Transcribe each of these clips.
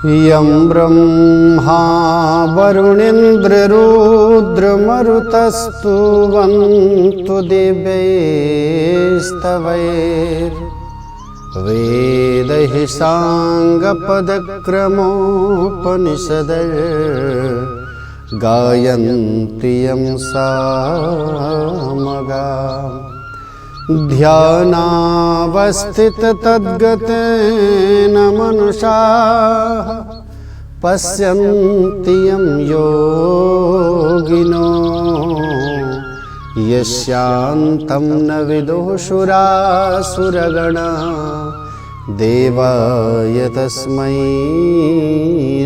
यं ब्रह्मा वरुणेन्द्ररुद्रमरुतस्तुवन्तु दिव्यैस्तवैर्वेदैः साङ्गपदक्रमोपनिषदैर्गायन्ति यं सामगाम् ध्यानावस्थिततद्गतेन मनुषाः पश्यन्ति यं योगिनो यस्यान्तं न विदुः सुरासुरगणाः देवाय तस्मै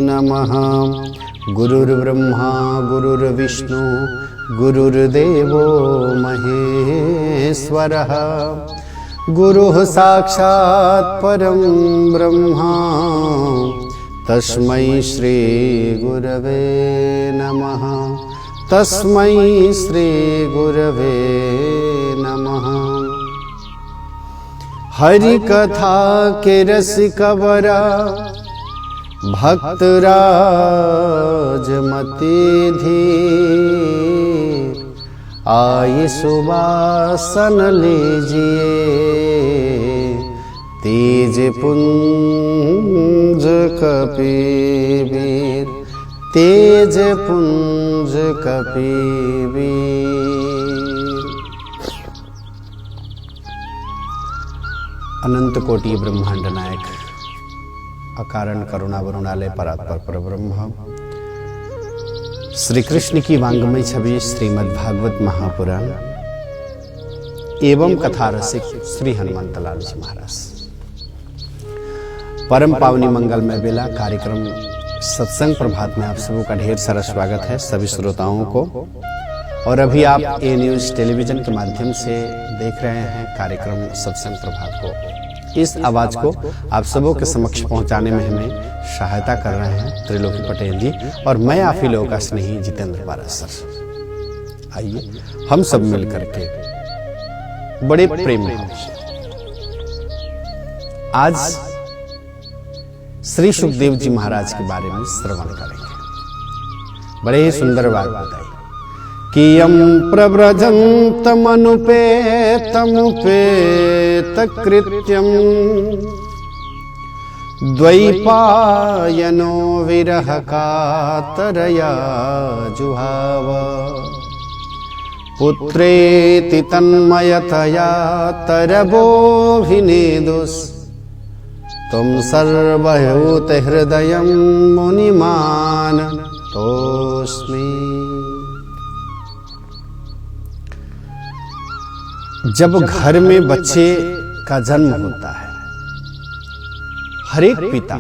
नमः। गुरुर्ब्रह्मा गुरुर्विष्णु गुरुर्देवो महेश्वरः गुरुः साक्षात् परं ब्रह्मा तस्मै श्री गुरवे नमः। तस्मै श्री गुरवे नमः। हरि कथा के रसिकवरा भक्तराज मति धीर आयि सुवासन लीजिए तेज पुंज कपिवीर तेज पुंज कपिवीर। अनंत कोटि ब्रह्मांड नायक अकारण करुणा वरुणालय परात्पर परब्रह्म श्री कृष्ण की वांगमय छवि श्रीमद् भागवत महापुराण एवं कथा रसिक श्री हनुमंतलाल जी महाराज। परम पावनी मंगलमय बेला कार्यक्रम सत्संग प्रभात में आप सबों का ढेर सारा स्वागत है सभी श्रोताओं को। और अभी आप ए न्यूज टेलीविजन के माध्यम से देख रहे हैं कार्यक्रम सत्संग प्रभात को। इस आवाज को आप सबों के समक्ष पहुंचाने में हमें सहायता कर रहे हैं त्रिलोकी पटेल जी और मैं आप ही लोगों का स्नेही जितेंद्र पारस सर। आइए हम सब मिलकर के बड़े प्रेम भाव से आज श्री सुखदेव जी महाराज के बारे में श्रवण करेंगे। बड़े ही सुंदर बात बताई कि यम प्रव्रजन्तमनुपेतमुपेत कृत्यम द्वैपायनो विरह कातरया जुहाव पुत्रेति तन्मयतया तरबोभिनेदुस् त्वं सर्वभूत हृदयं मुनिमान तोस्मि। जब घर में बच्चे का जन्म होता है हर एक पिता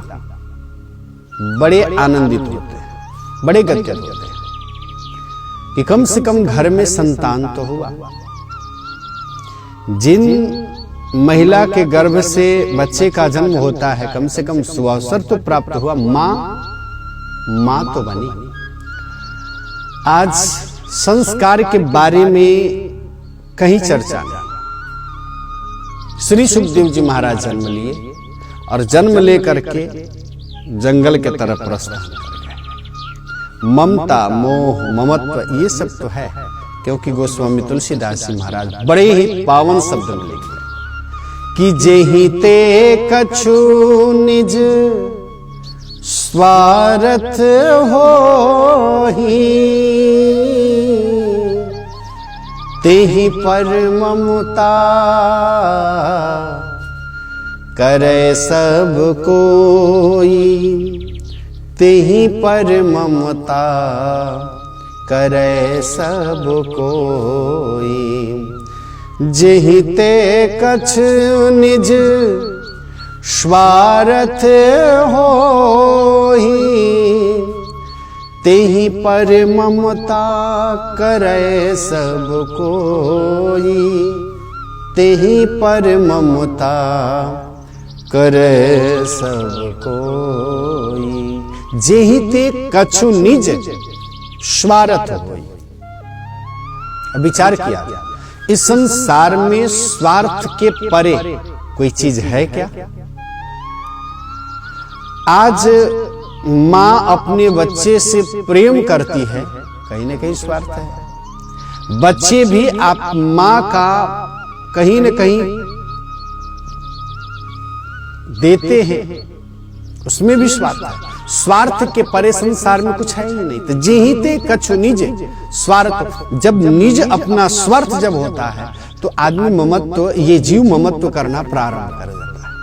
बड़े आनंदित होते हैं, बड़े गदगद होते हैं कि कम से कम घर में संतान तो हुआ। जिन महिला के गर्भ से बच्चे का जन्म होता है कम से कम सुअवसर तो प्राप्त हुआ, मां तो बनी। आज संस्कार के बारे में कहीं चर्चा नहीं। श्री सुखदेव जी महाराज जन्म लिए और जन्म लेकर के जंगल के तरफ प्रस्थान कर गए। ममता मोह ममत्व ये सब तो है, क्योंकि गोस्वामी तुलसीदास जी महाराज बड़े ही पावन शब्द में लिखते हैं कि जेहि ते कछु निज स्वार्थ होहि तेहि पर ममता करे सब कोई तेहि पर ममता करे सब कोई जेहि ते कछ निज स्वार्थ होहि तेहि पर ममता करे सब कोई तेहि पर ममता करे सब कोई जेहि ते कछु निज स्वार्थ होई। विचार किया इस संसार में स्वार्थ के परे कोई चीज है क्या? आज मां अपने बच्चे से प्रेम करती है, कहीं ना कहीं स्वार्थ है। बच्चे भी आप मां का कहीं ना कहीं देते हैं, उसमें भी स्वार्थ है। स्वार्थ के परे संसार में कुछ है ही नहीं। तो जेहिते कछु निज स्वार्थ, जब निज अपना स्वार्थ जब होता है तो आदमी ममत्व, ये जीव ममत्व करना प्रारंभ कर देता है।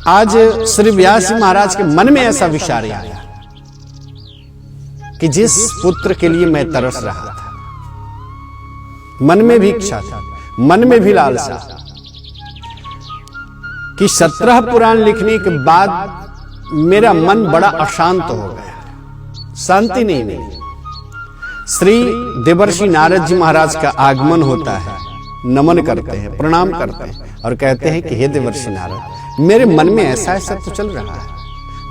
आज श्री व्यास जी महाराज के मन में ऐसा विचार आया कि जिस पुत्र के लिए मैं तरस रहा था, मन में भी इच्छा था, मन में भी लालसा, कि 17 पुराण लिखने के बाद मेरा मन बड़ा अशांत हो गया, शांति नहीं मिली। श्री देवर्षि नारद जी महाराज का आगमन होता है, नमन करते हैं, प्रणाम करते हैं और कहते हैं कि हे देवर्षि नारद, मेरे मन में ऐसा ऐसा तो चल रहा है,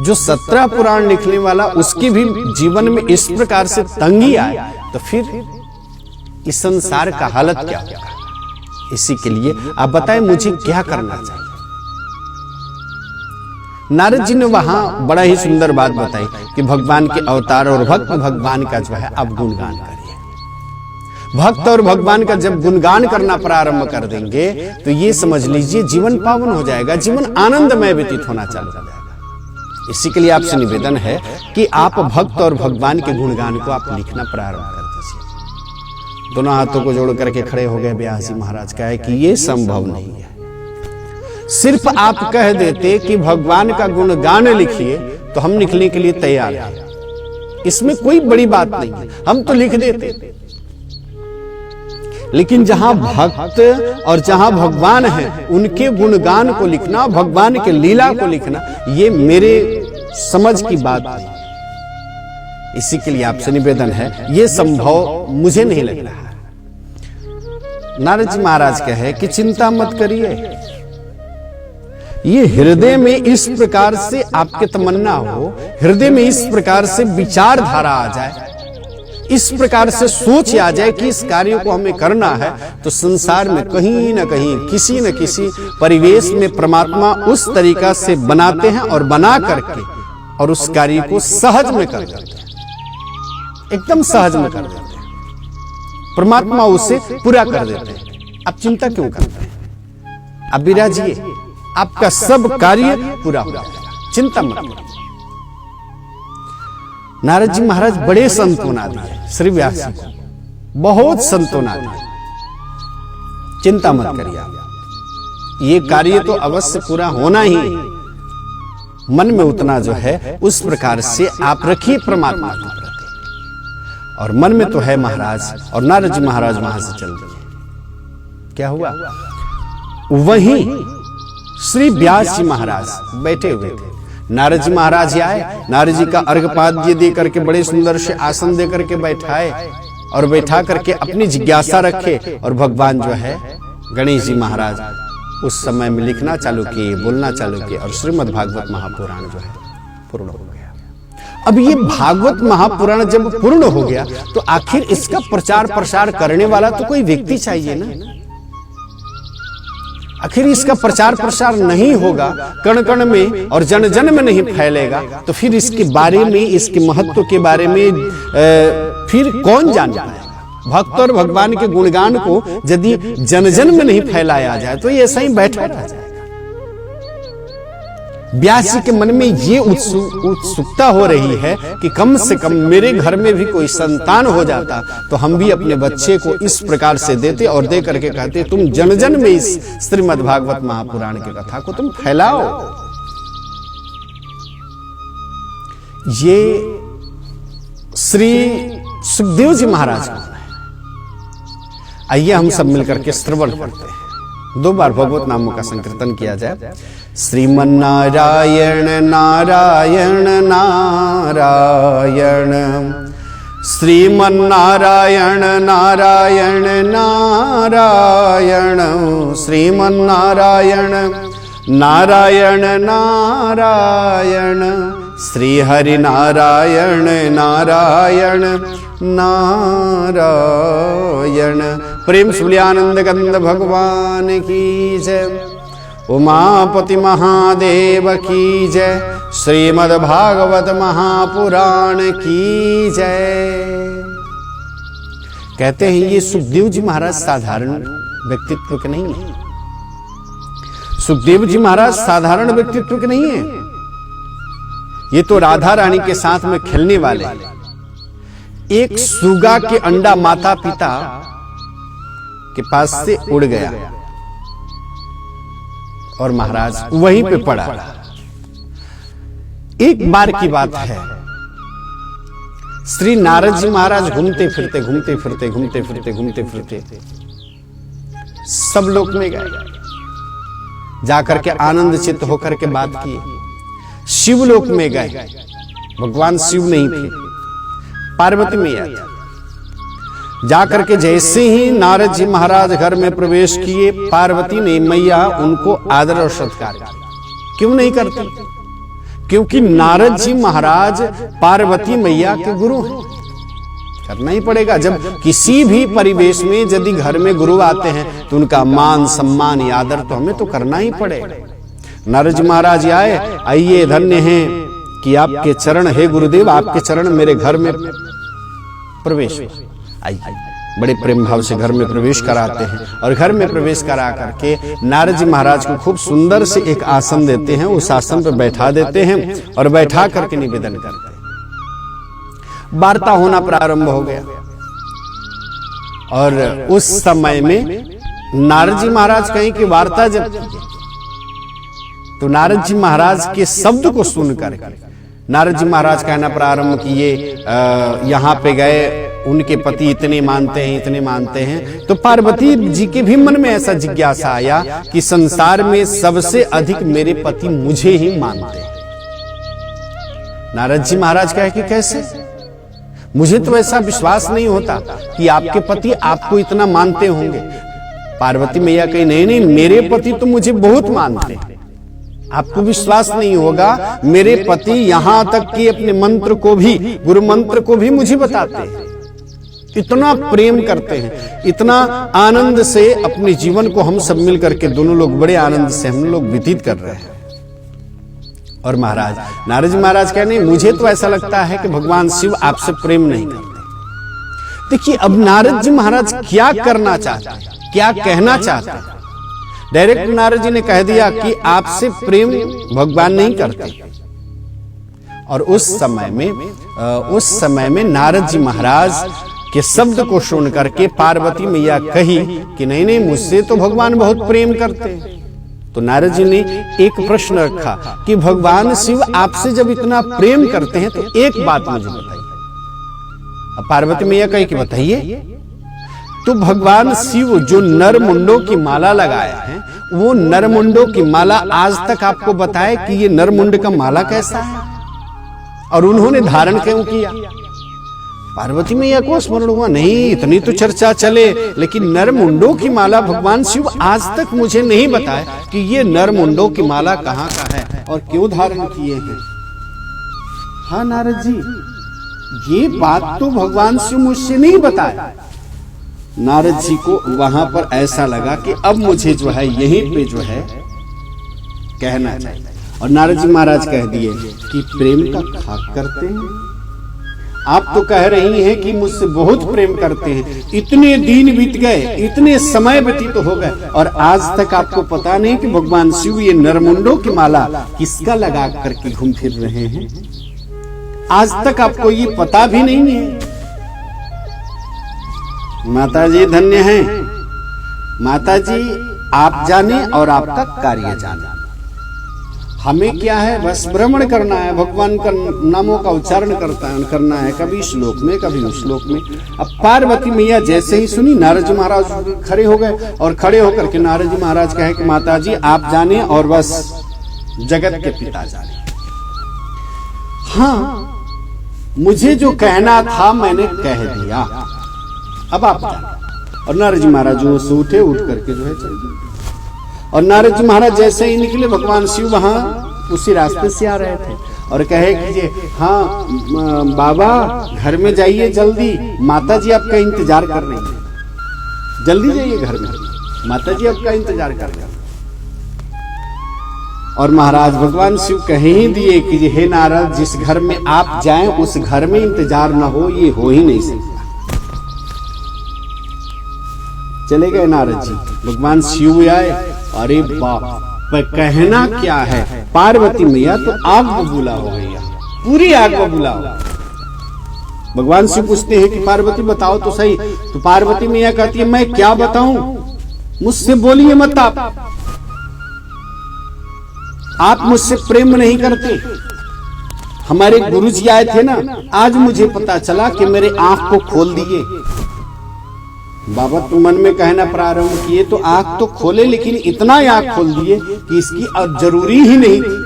जो 17 पुराण लिखने वाला उसके भी जीवन में इस प्रकार से तंगी आए तो फिर इस संसार का हालत क्या होगा। इसी के लिए आप बताएं मुझे क्या करना चाहिए। नारद जी ने वहां बड़ा ही सुंदर बात बताई कि भगवान के अवतार और भक्त भगवान का जो है आप गुणगान करिए। भक्त और भगवान का जब गुणगान करना प्रारंभ कर देंगे तो ये समझ लीजिए जीवन पावन हो जाएगा, जीवन आनंदमय व्यतीत होना चालू हो जाएगा। इसी के लिए आपसे निवेदन है कि आप भक्त और भगवान के गुणगान को आप लिखना प्रारंभ कर दीजिए। दोनों हाथों को जोड़ करके खड़े हो गए व्यास जी महाराज। का है कि ये संभव नहीं है, सिर्फ आप कह देते कि भगवान का गुणगान लिखिए तो हम लिखने के लिए तैयार हैं, इसमें कोई बड़ी बात नहीं है, हम तो लिख देते। लेकिन जहां भक्त और जहां भगवान है उनके गुणगान को लिखना, भगवान के लीला को लिखना, ये मेरे समझ की बात नहीं। इसी के लिए आपसे निवेदन है, ये संभव मुझे नहीं लग रहा है। नारद जी महाराज कहे कि चिंता मत करिए, ये हृदय में इस प्रकार से आपके तमन्ना हो, हृदय में इस प्रकार से विचारधारा आ जाए, इस प्रकार से सोच आ जाए कि इस कार्य को हमें करना है, तो संसार में कहीं ना कहीं किसी न किसी परिवेश में परमात्मा उस तरीका से बनाते हैं और बना करके और उस कार्य को सहज में कर देते हैं, एकदम सहज में कर देते हैं। परमात्मा उसे पूरा कर देते हैं। आप चिंता क्यों करते हैं? आप विराजिए, आपका सब कार्य पूरा हो जाएगा, चिंता मत करो। नारद जी महाराज बड़े संतोना दिए श्री व्यास जी को, बहुत संतोना दिए। चिंता मत करिए आप, ये कार्य तो अवश्य पूरा होना ही। मन में उतना जो है उस प्रकार से आप रखिए परमात्मा के प्रति। और मन में तो है महाराज, और नारद जी महाराज वहां से चल दिए। क्या हुआ? वहीं श्री व्यास जी महाराज बैठे हुए थे। नारद जी महाराज आए, नारद जी का अर्घपाद्य दे करके बड़े सुंदर से आसन दे करके बैठाए और बैठा करके अपनी जिज्ञासा रखे। और भगवान जो है गणेश जी महाराज उस समय में लिखना चालू किए, बोलना चालू किए और श्रीमद् भागवत महापुराण जो है पूर्ण हो गया। अब ये भागवत महापुराण जब पूर्ण हो गया तो आखिर इसका प्रचार प्रसार करने वाला तो कोई व्यक्ति चाहिए ना। आखिर इसका प्रचार प्रसार नहीं होगा, कण कण में और जन जन में नहीं फैलेगा, तो फिर इसके बारे में, इसके महत्व के बारे में फिर कौन जान पाएगा। भक्त और भगवान के गुणगान को यदि जन जन में नहीं फैलाया जाए तो ये ऐसा ही बैठा रह जाएगा। व्यास जी के मन में ये उत्सुकता हो रही है कि कम से कम मेरे घर में भी कोई संतान हो जाता तो हम भी अपने बच्चे को इस प्रकार से देते और दे करके कहते तुम जन जन में इस श्रीमद् भागवत महापुराण की कथा को तुम फैलाओ। ये श्री सुखदेव जी महाराज को आइए हम सब मिलकर के श्रवण करते हैं। 2 बार भगवत नामों का संकीर्तन किया जाए। श्रीमन्नारायण नारायण नारायण, श्रीमन्नारायण नारायण नारायण, श्रीमन्नारायण नारायण नारायण, श्री हरि नारायण नारायण नारायण। प्रेम सूर्यानंद गंध भगवान की जय, उमापति महादेव की जय, श्रीमद् भागवत महापुराण की जय। कहते हैं ये सुखदेव जी महाराज साधारण व्यक्तित्व के नहीं है। सुखदेव जी महाराज साधारण व्यक्तित्व के नहीं है। ये तो राधा रानी के साथ में खेलने वाले एक सुगा के अंडा माता पिता के पास से उड़ गया और महाराज वहीं पे पड़ा। एक बार की बात है, श्री नारद जी महाराज घूमते फिरते सब लोक में गए, जाकर के आनंद चित्त होकर के बात किए। शिवलोक में गए, भगवान शिव नहीं थे, पार्वती मैया थी। जाकर के जैसे ही नारद जी महाराज घर में प्रवेश किए, पार्वती ने मैया उनको आदर और सत्कार किया। क्यों नहीं करती? क्योंकि नारद जी महाराज पार्वती मैया के गुरु हैं, करना ही पड़ेगा। जब किसी भी परिवेश में यदि घर में गुरु आते हैं तो उनका मान सम्मान आदर तो हमें तो करना ही पड़ेगा। नारद जी महाराज आइए धन्य हैं कि आपके चरण, हे गुरुदेव आपके चरण मेरे घर में प्रवेश। आइए, बड़े प्रेम भाव से घर में प्रवेश कराते हैं और घर में प्रवेश करा करके नारद जी महाराज को खूब सुंदर से एक आसन देते हैं। उस आसन पर बैठा देते हैं और बैठा करके निवेदन करते हैं। वार्ता होना प्रारंभ हो गया और उस समय में नारद जी महाराज कहीं की वार्ता जब की तो नारद जी महाराज के शब्द को सुनकर नारद जी महाराज कहना प्रारंभ किए, यहाँ पे गए, उनके पति इतने मानते हैं। तो पार्वती जी के भी मन में ऐसा जिज्ञासा आया कि संसार में सबसे अधिक मेरे पति मुझे ही मानते हैं। नारद जी महाराज कहे कि कैसे? मुझे तो ऐसा विश्वास नहीं होता कि आपके पति आपको इतना मानते होंगे। पार्वती मैया कही नहीं, मेरे पति तो मुझे बहुत मानते हैं। आपको विश्वास नहीं होगा, मेरे पति यहां तक कि अपने मंत्र को भी, गुरु मंत्र को भी मुझे बताते हैं। इतना प्रेम करते हैं, इतना आनंद से अपने जीवन को हम सब मिलकर के दोनों लोग बड़े आनंद से हम लोग व्यतीत कर रहे हैं। और महाराज, नारद जी महाराज कहने, मुझे तो ऐसा लगता है कि भगवान शिव आपसे प्रेम नहीं करते। देखिए अब नारद जी महाराज क्या करना चाहते हैं, क्या कहना चाहते हैं। डायरेक्ट नारद जी ने कह दिया कि आपसे प्रेम भगवान नहीं करते। और उस समय में नारद जी महाराज के शब्द को सुन करके पार्वती मैया कही कि नहीं, मुझसे तो भगवान बहुत प्रेम करते हैं। तो नारद जी ने एक प्रश्न रखा कि भगवान शिव आपसे जब इतना प्रेम करते हैं तो एक बात मुझे बताइए। अब पार्वती मैया कही कि बताइए। तो भगवान शिव जो नरमुंडों की माला लगाया है, वो नरमुंडों की माला आज तक आपको बताए कि ये नरमुंड का माला कैसा है और उन्होंने धारण क्यों किया? पार्वती मैया को स्मरण हुआ, नहीं इतनी तो चर्चा चले, लेकिन नरमुंडों की माला भगवान शिव आज तक मुझे नहीं बताए कि ये नरमुंडों की माला कहाँ का है और क्यों धारण किए हैं। हाँ नारद जी, ये बात तो भगवान शिव मुझसे नहीं बताया। नारद जी को वहां पर ऐसा लगा कि अब मुझे जो है यहीं पे जो है कहना चाहिए। और नारद जी महाराज कह दिए कि प्रेम का खाक करते हैं। आप तो कह रही हैं कि मुझसे बहुत प्रेम करते हैं, इतने दिन बीत गए, इतने समय व्यतीत हो गए और आज तक आपको पता नहीं कि भगवान शिव ये नरमुंडों की माला किसका लगा करके घूम फिर रहे हैं। आज तक आपको ये पता भी नहीं है। माता जी धन्य हैं। माता जी आप जाने और आपका कार्य जाने। हमें क्या है, बस भ्रमण करना है, भगवान का नामों का उच्चारण करना है, कभी श्लोक में कभी उस श्लोक में। अब पार्वती मैया जैसे ही सुनी, नारद जी महाराज खड़े हो गए और खड़े होकर के नारद जी महाराज कहे कि माता जी आप जाने और बस जगत के पिता जाने। हाँ, मुझे जो कहना था मैंने कह दिया, अब आप जाने। और नारद जी महाराज जो से उठ करके जो है चल गए। और नारद जी महाराज जैसे ही निकले, भगवान शिव वहां उसी रास्ते से आ रहे थे और कहे कि हाँ बाबा घर में जाइए जल्दी, माता जी आपका इंतजार कर रही है, जल्दी जाइए घर में, माता जी आपका इंतजार कर रही है। और महाराज भगवान शिव कह ही दिए कि हे नारद, जिस घर में आप जाएं उस घर में इंतजार न हो, ये हो ही नहीं सकता। चले गए नारद जी, भगवान शिव आए। अरे बाप, कहना क्या है, पार्वती मैया तो आग बबूला हो गई, पूरी आग बबूला हो। भगवान शिव पूछते हैं कि पार्वती बताओ तो सही। तो पार्वती मैया कहती है, मैं क्या बताऊं, मुझसे बोलिए मत। आप मुझसे प्रेम नहीं करते। हमारे गुरुजी आए थे ना, आज मुझे पता चला कि मेरे आंख को खोल दिए। बाबा तुम मन में कहना प्रारंभ किए तो आंख तो खोले, लेकिन इतना आंख खोल दिए कि इसकी अब जरूरी ही नहीं थी।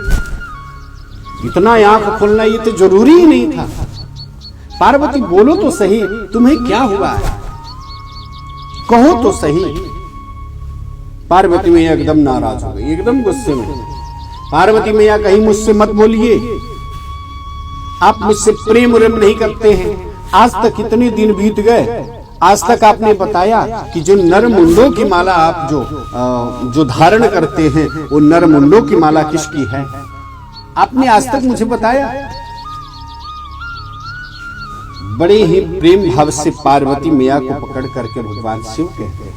इतना आंख खोलना ये तो जरूरी ही नहीं था। पार्वती बोलो तो सही, तुम्हें क्या हुआ है, कहो तो सही। पार्वती मैया एकदम नाराज हो गई, एकदम गुस्से में। पार्वती मैया कहीं मुझसे मत बोलिए, आप मुझसे प्रेम उरेम नहीं करते हैं। आज तक कितने दिन बीत गए, आज तक आपने बताया कि जो नर मुंडों की माला आप जो धारण करते हैं, वो नर मुंडों की माला किसकी है, आपने आज तक मुझे बताया। बड़े ही प्रेम भाव से पार्वती मैया को पकड़ करके भगवान शिव कहते हैं,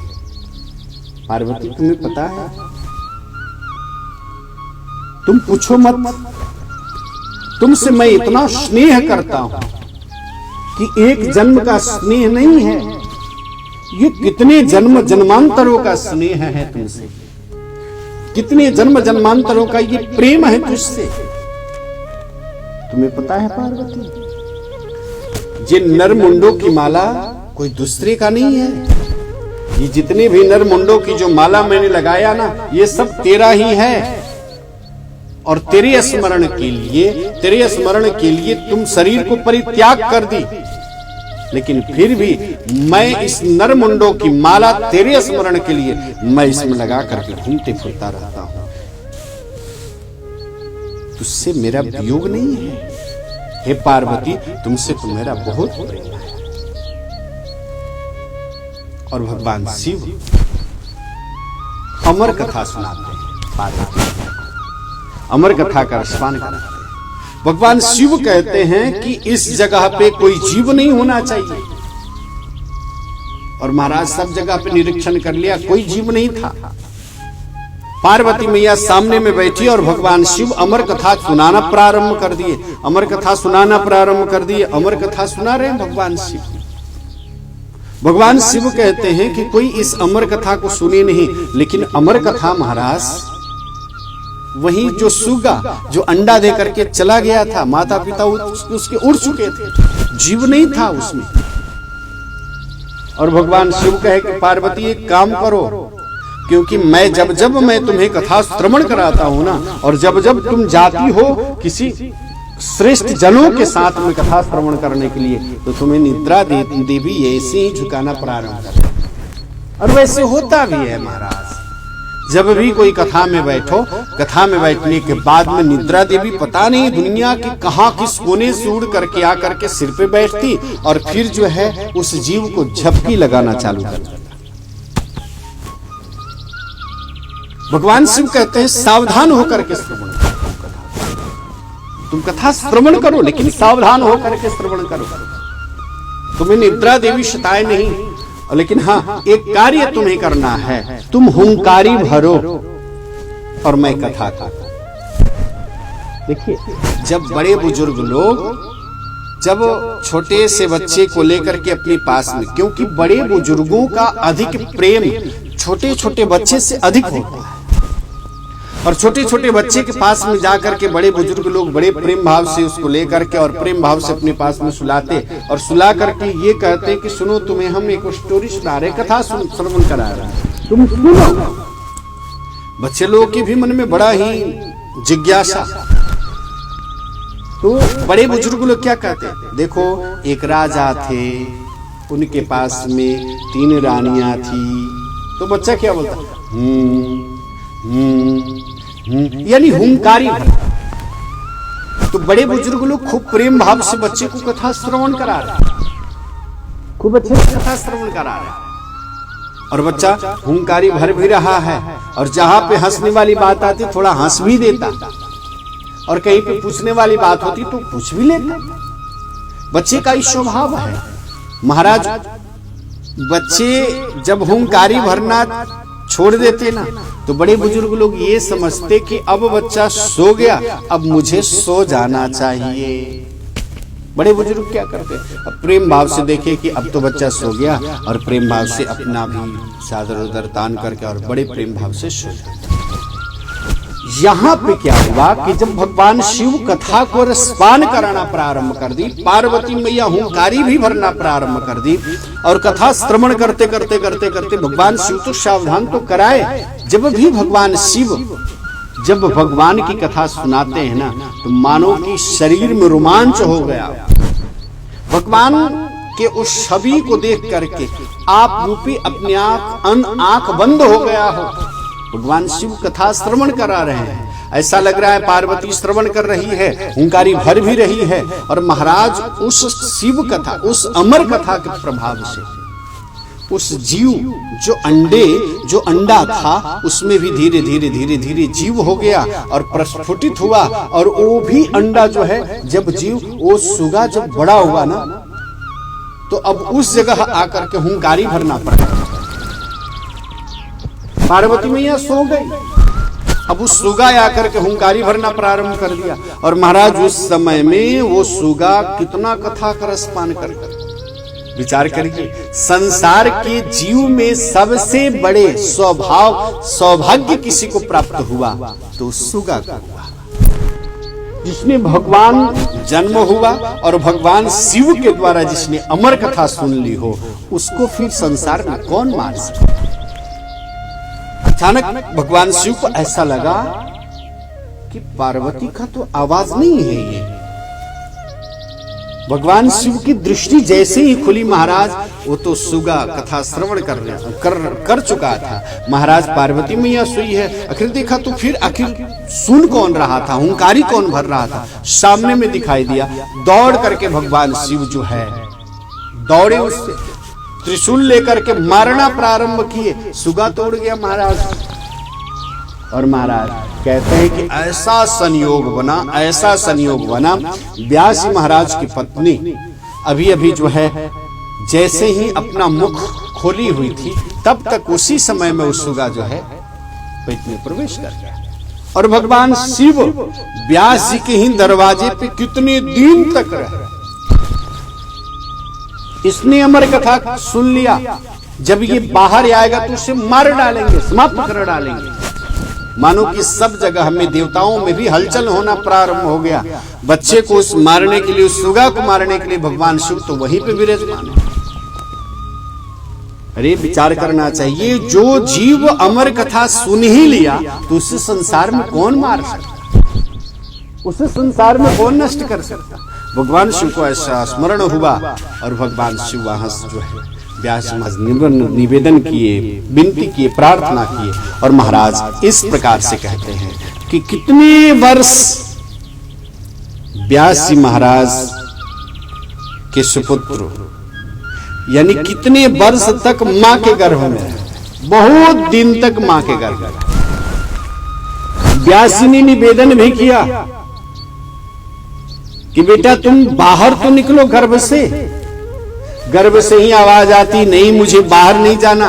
पार्वती तुम्हें पता है, तुम पूछो मत, तुमसे मैं इतना स्नेह करता हूं कि एक जन्म का स्नेह नहीं है, ये कितने जन्म जन्मांतरों का स्नेह है तुमसे, कितने जन्म जन्मांतरों का ये प्रेम है तुझसे। तुम्हें पता है पार्वती, ये नर मुंडों की माला कोई दूसरे का नहीं है। ये जितने भी नर मुंडों की जो माला मैंने लगाया ना, ये सब तेरा ही है। और तेरे स्मरण के लिए तुम शरीर को परित्याग कर दी, लेकिन फिर भी मैं इस नर मुंडों की माला तेरे स्मरण के लिए मैं इसमें लगा करके घूमते फिरता रहता हूं। तुझसे मेरा वियोग नहीं है हे पार्वती, तुमसे तो मेरा बहुत प्रेम है। और भगवान शिव अमर कथा सुनाते हैं, पार्वती अमर कथा का रसपान कराते हैं। भगवान शिव कहते हैं कि इस जगह पे कोई जीव नहीं होना चाहिए। और महाराज सब जगह पे निरीक्षण कर लिया, कोई जीव नहीं था। पार्वती मैया सामने में बैठी और भगवान शिव अमर कथा सुनाना प्रारंभ कर दिए, अमर कथा सुनाना प्रारंभ कर दिए, अमर कथा सुना रहे हैं भगवान शिव। भगवान शिव कहते हैं कि कोई इस अमर कथा को सुने नहीं, लेकिन अमर कथा महाराज वही जो सुगा जो अंडा दे करके चला गया था, माता पिता उसके उड़ चुके थे, जीव नहीं था उसमें। और भगवान शिव कहे कि पार्वती एक काम करो, क्योंकि मैं जब जब मैं तुम्हें कथा श्रवण कराता हूं ना, और जब जब तुम जाती हो किसी श्रेष्ठ जनों के साथ में कथा श्रवण करने के लिए, तो तुम्हें निद्रा देवी ऐसे ही झुकाना प्रारंभ कर। और वैसे होता भी है महाराज, जब भी कोई कथा में बैठो, कथा में बैठने के बाद में निद्रा देवी पता नहीं दुनिया की कहां किस कोने से उड़ करके आकर के सिर पे बैठती और फिर जो है उस जीव को झपकी लगाना चालू कर देता। भगवान शिव कहते हैं सावधान होकर के श्रवण करो, तुम कथा श्रवण करो, लेकिन सावधान होकर के श्रवण करो, तुम्हें निद्रा देवी सताए नहीं। लेकिन हाँ, एक कार्य तुम्हें करना है, तुम हुंकारी भरो और मैं कथा का। देखिए, जब बड़े बुजुर्ग लोग जब छोटे से बच्चे को लेकर के अपने पास में, क्योंकि बड़े बुजुर्गों का अधिक प्रेम छोटे छोटे बच्चे से अधिक होता है, और छोटे छोटे बच्चे के पास में जाकर के बड़े बुजुर्ग लोग बड़े प्रेम भाव से उसको लेकर के और प्रेम भाव से अपने पास में सुलाते और सुला करके ये कहते कि सुनो, तुम्हें हम एक स्टोरी सुना रहे, कथा श्रवण करा रहे हैं, तुम सुनो। बच्चे लोगों के भी मन में बड़ा ही जिज्ञासा। तो बड़े बुजुर्ग लोग क्या कहते हैं, देखो एक राजा थे, उनके पास में 3 रानियां थी। तो बच्चा क्या बोलता, यानी हुंकारी। तो बड़े बुजुर्ग लोग खूब प्रेम भाव से बच्चे को कथा श्रवण करा रहे, खूब अच्छे से कथा श्रवण करा रहे। और बच्चा हुंकारी भर भी रहा है, और जहां पे हंसने वाली बात आती थोड़ा हंस भी देता, और कहीं पे पूछने वाली बात होती तो पूछ भी लेता। बच्चे का ही स्वभाव है। महाराज बच्चे जब हुंकारी भरना छोड़ देते ना, तो बड़े बुजुर्ग लोग ये समझते कि अब बच्चा सो गया, अब मुझे सो जाना चाहिए। बड़े बुजुर्ग क्या करते, अब प्रेम भाव से देखे कि अब तो बच्चा सो गया, और प्रेम भाव से अपना भी चादर उदर तान करके और बड़े प्रेम भाव से सो जाते। यहाँ पे क्या हुआ कि जब भगवान शिव कथा को रसपान कराना प्रारंभ कर दी, पार्वती मैया हुंकारी भी भरना प्रारंभ कर दी, और कथा श्रवण करते करते करते करते भगवान शिव तो सावधान तो कराए। जब भी भगवान शिव जब भगवान की कथा सुनाते हैं ना, तो मानो कि शरीर में रोमांच हो गया। भगवान के उस छवि को देख करके आप रूपी अपने आंख बंद हो गया हो। भगवान शिव कथा श्रवण करा रहे हैं, ऐसा लग रहा है पार्वती श्रवण कर रही है, हुंकारी भर भी रही है, और महाराज उस शिव कथा, उस अमर कथा के प्रभाव से उस जीव जो अंडा था उसमें भी धीरे धीरे धीरे धीरे जीव हो गया और प्रस्फुटित हुआ। और वो भी अंडा जो है, जब जीव वो सुगा जब बड़ा हुआ ना, तो अब उस जगह आकर के हुंकारी भरना पड़ा। पार्वती मैया सो गई, अब उस सुगा आकर के हुंकारी भरना प्रारंभ कर दिया। और महाराज उस समय में वो सुगा कितना कथा का रसपान कर, विचार करिए, संसार के जीव में सबसे बड़े सौभाग्य किसी को प्राप्त हुआ तो सुगा का हुआ, जिसने भगवान जन्म हुआ और भगवान शिव के द्वारा जिसने अमर कथा सुन ली हो, उसको फिर संसार में कौन मार सकता। अचानक भगवान शिव को ऐसा लगा कि पार्वती का तो आवाज नहीं है ये। भगवान शिव की दृष्टि जैसे ही खुली महाराज, वो तो सुगा कथा श्रवण कर चुका था। महाराज पार्वती मैया सोई है, आखिर देखा तो फिर आखिर सुन कौन रहा था, हुंकारी कौन भर रहा था, सामने में दिखाई दिया। दौड़ करके भगवान शिव जो है दौड़े, उससे त्रिशूल लेकर के मारना प्रारंभ किए। सुगा तोड़ गया महाराज। और महाराज कहते हैं कि ऐसा संयोग बना, व्यास महाराज की पत्नी अभी अभी जो है जैसे ही अपना मुख खोली हुई थी, तब तक उसी समय में उस सुगा जो है पेट में प्रवेश कर गया। और भगवान शिव व्यास जी के ही दरवाजे पे कितने दिन तक रहे। इसने अमर कथा सुन लिया, जब ये बाहर आएगा तो उसे मार डालेंगे, समाप्त कर डालेंगे। मानो कि सब जगह में देवताओं में भी हलचल होना प्रारंभ हो गया। बच्चे को उस मारने के लिए, उस सुगा को मारने के लिए भगवान शिव तो वहीं पे विराजमान है। अरे विचार करना चाहिए, जो जीव अमर कथा सुन ही लिया तो उसे संसार में कौन मार सकता, उसे संसार में कौन नष्ट कर सकता। भगवान शिव को ऐसा स्मरण हुआ और भगवान शिव वहां जो है व्यास महाराज निवेदन किए, विनती किए, प्रार्थना किए। और महाराज इस प्रकार से कहते हैं कि कितने वर्ष व्यास जी महाराज के सुपुत्र, यानी कितने वर्ष तक मां के गर्भ में रहे, बहुत दिन तक मां के गर्भ में। व्यास जी ने निवेदन भी किया कि बेटा तुम बाहर तो निकलो गर्भ से। गर्भ से ही आवाज आती, नहीं मुझे बाहर नहीं जाना।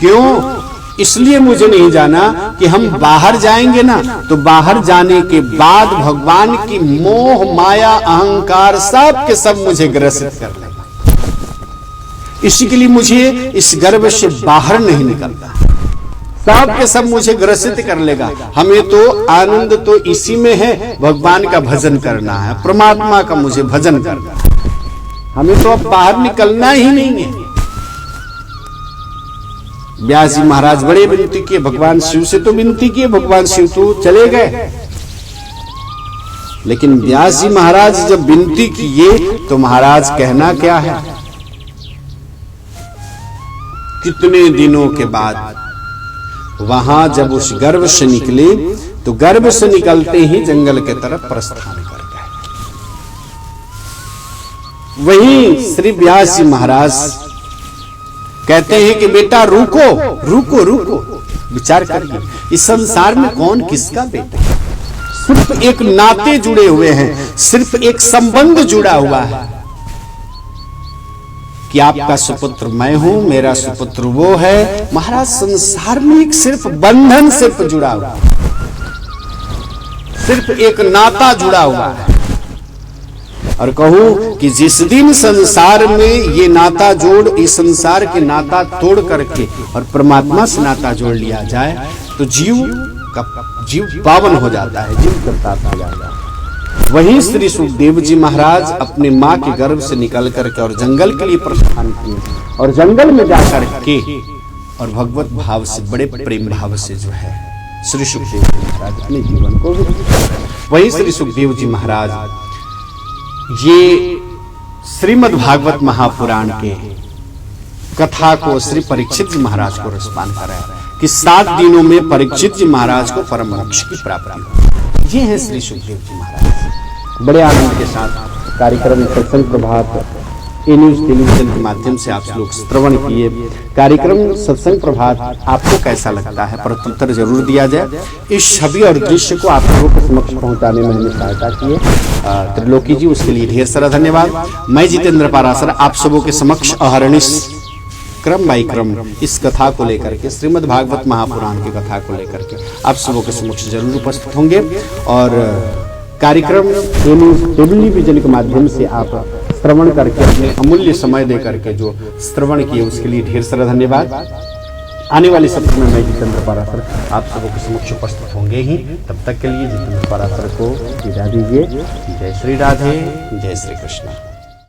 क्यों? इसलिए मुझे नहीं जाना कि हम बाहर जाएंगे ना, तो बाहर जाने के बाद भगवान की मोह माया अहंकार सब के सब मुझे ग्रसित कर लेगा। इसी के लिए मुझे इस गर्भ से बाहर नहीं निकलता, सब के सब मुझे ग्रसित कर लेगा। हमें तो आनंद तो इसी में है, भगवान का भजन करना है, परमात्मा का मुझे भजन करना है, हमें तो अब बाहर निकलना ही नहीं है। व्यास जी महाराज बड़े विनती किए, भगवान शिव से तो विनती किए, भगवान शिव तो चले गए। लेकिन व्यास जी महाराज जब विनती किए तो महाराज कहना क्या है, कितने दिनों के बाद वहां जब उस गर्भ से निकले, तो गर्भ से निकलते ही जंगल के तरफ प्रस्थान कर गए। वहीं श्री व्यास जी महाराज कहते हैं कि बेटा रुको रुको रुको, विचार करिए इस संसार में कौन किसका बेटा है। सिर्फ एक नाते जुड़े हुए हैं, सिर्फ एक संबंध जुड़ा हुआ है कि आपका सुपुत्र मैं हूं, मेरा सुपुत्र वो है। महाराज संसार में एक सिर्फ बंधन सिर्फ जुड़ा हुआ है, सिर्फ एक नाता जुड़ा हुआ है। और कहूं कि जिस दिन संसार में ये नाता जोड़, इस संसार के नाता तोड़ करके और परमात्मा से नाता जोड़ लिया जाए तो जीव पावन हो जाता है, जीव कृतार्थ हो जाता है। वहीं श्री सुखदेव जी महाराज अपने मां के गर्भ से निकल करके और जंगल के लिए प्रस्थान किए, और जंगल में जाकर के और भगवत भाव से, बड़े प्रेम भाव से जो है श्री सुखदेव जी महाराज अपने जीवन को, वही श्री सुखदेव जी महाराज ये श्रीमद् भागवत महापुराण के कथा को श्री परीक्षित जी महाराज को रसपान कराया कि 7 दिनों में परीक्षित जी महाराज को परम मोक्ष की प्राप्ति हुई। ये है श्री सुखदेव जी महाराज। बड़े आनंद के साथ कार्यक्रम सत्संग प्रभात ए न्यूज टेलीविजन के माध्यम से आप लोग श्रवण किए। कार्यक्रम सत्संग प्रभात आपको कैसा लगता है, प्रत्युत्तर जरूर दिया जाए। इस छवि और दृश्य को आप लोगों के समक्ष पहुंचाने में हमें सहायता की है त्रिलोकी जी, उसके लिए ढेर सारा धन्यवाद। मैं जितेंद्र पाराशर आप सबों के समक्ष अहर्निश क्रम बाई क्रम इस कथा को लेकर के, श्रीमद् भागवत महापुराण की कथा को लेकर के आप सबों के समक्ष जरूर उपस्थित होंगे। और कार्यक्रम टेलीविजन के माध्यम से आप श्रवण करके अपने अमूल्य समय दे करके जो श्रवण किए उसके लिए ढेर सारा धन्यवाद। आने वाले सप्ताह में मैं जितेंद्र पाराशर आप सबों के समक्ष उपस्थित होंगे ही। तब तक के लिए जितेंद्र पाराशर को विदा दीजिए। जय श्री राधे, जय श्री कृष्ण।